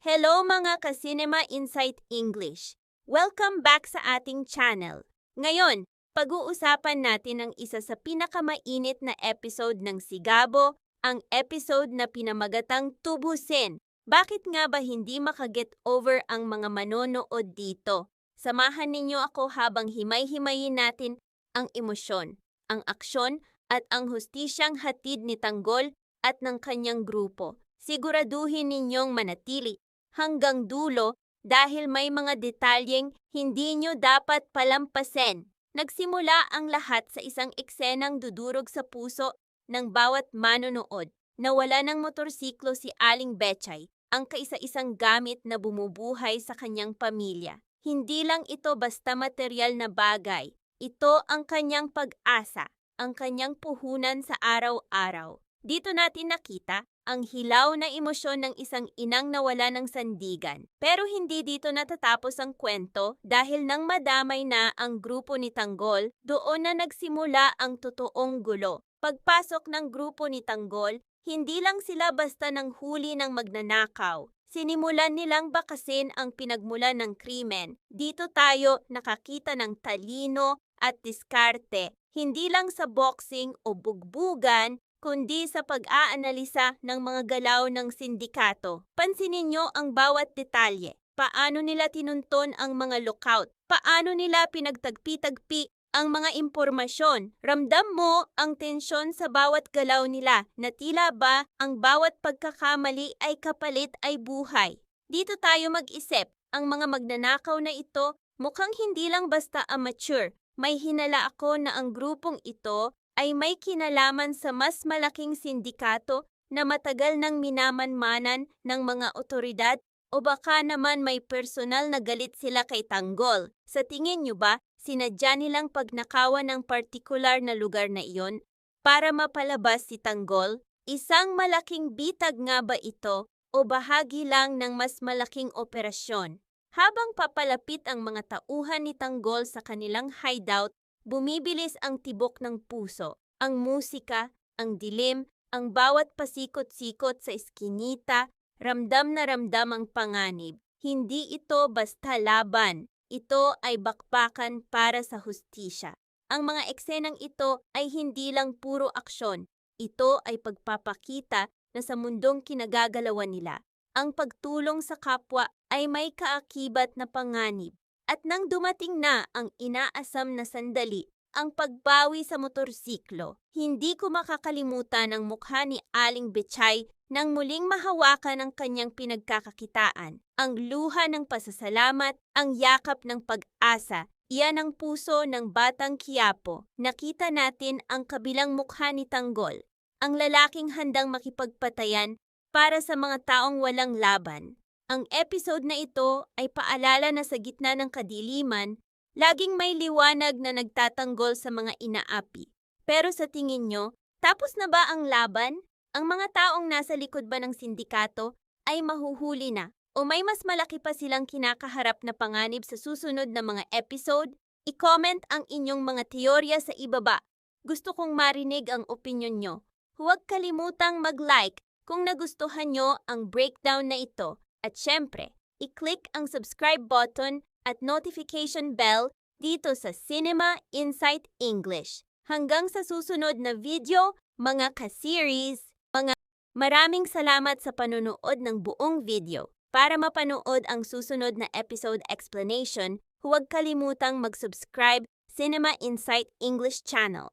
Hello mga ka-Cinema Insight English! Welcome back sa ating channel. Ngayon, pag-uusapan natin ang isa sa pinakamainit na episode ng Sigabo, ang episode na pinamagatang Tubusin. Bakit nga ba hindi makaget over ang mga manonood dito? Samahan ninyo ako habang himay-himayin natin ang emosyon, ang aksyon at ang hustisyang hatid ni Tanggol at ng kanyang grupo. Siguraduhin ninyong manatili hanggang dulo dahil may mga detalyeng hindi nyo dapat palampasin. Nagsimula ang lahat sa isang eksenang dudurog sa puso ng bawat manonood. Nawala ng motorsiklo si Aling Betchay, ang kaisa-isang gamit na bumubuhay sa kanyang pamilya. Hindi lang ito basta material na bagay. Ito ang kanyang pag-asa, ang kanyang puhunan sa araw-araw. Dito natin nakita ang hilaw na emosyon ng isang inang nawala ng sandigan. Pero hindi dito natatapos ang kwento dahil nang madamay na ang grupo ni Tanggol, doon na nagsimula ang totoong gulo. Pagpasok ng grupo ni Tanggol, hindi lang sila basta nang huli ng magnanakaw. Sinimulan nilang bakasin ang pinagmulan ng krimen. Dito tayo nakakita ng talino at diskarte, hindi lang sa boxing o bugbugan, kundi sa pag-aanalisa ng mga galaw ng sindikato. Pansinin niyo ang bawat detalye. Paano nila tinunton ang mga lookout? Paano nila pinagtagpi-tagpi ang mga impormasyon? Ramdam mo ang tensyon sa bawat galaw nila na tila ba ang bawat pagkakamali ay kapalit ay buhay. Dito tayo mag-isip, ang mga magnanakaw na ito mukhang hindi lang basta amateur. May hinala ako na ang grupong ito ay may kinalaman sa mas malaking sindikato na matagal nang minamanmanan ng mga otoridad o baka naman may personal na galit sila kay Tanggol. Sa tingin nyo ba, sinadya nilang pagnakawan ng partikular na lugar na iyon para mapalabas si Tanggol? Isang malaking bitag nga ba ito o bahagi lang ng mas malaking operasyon? Habang papalapit ang mga tauhan ni Tanggol sa kanilang hideout, bumibilis ang tibok ng puso, ang musika, ang dilim, ang bawat pasikot-sikot sa eskinita, ramdam na ramdam ang panganib. Hindi ito basta laban, ito ay bakbakan para sa hustisya. Ang mga eksenang ito ay hindi lang puro aksyon, ito ay pagpapakita na sa mundong kinagagalawan nila, ang pagtulong sa kapwa ay may kaakibat na panganib. At nang dumating na ang inaasam na sandali, ang pagbawi sa motorsiklo, hindi ko makakalimutan ang mukha ni Aling Betchay nang muling mahawakan ang kanyang pinagkakakitaan. Ang luha ng pasasalamat, ang yakap ng pag-asa, iyan ang puso ng batang Quiapo. Nakita natin ang kabilang mukha ni Tanggol, ang lalaking handang makipagpatayan para sa mga taong walang laban. Ang episode na ito ay paalala na sa gitna ng kadiliman, laging may liwanag na nagtatanggol sa mga inaapi. Pero sa tingin nyo, tapos na ba ang laban? Ang mga taong nasa likod ba ng sindikato ay mahuhuli na? O may mas malaki pa silang kinakaharap na panganib sa susunod na mga episode? I-comment ang inyong mga teorya sa ibaba. Gusto kong marinig ang opinyon nyo. Huwag kalimutang mag-like kung nagustuhan nyo ang breakdown na ito. At syempre, i-click ang subscribe button at notification bell dito sa Cinema Insight English. Hanggang sa susunod na video, mga ka-series, maraming salamat sa panonood ng buong video. Para mapanood ang susunod na episode explanation, huwag kalimutang mag-subscribe Cinema Insight English channel.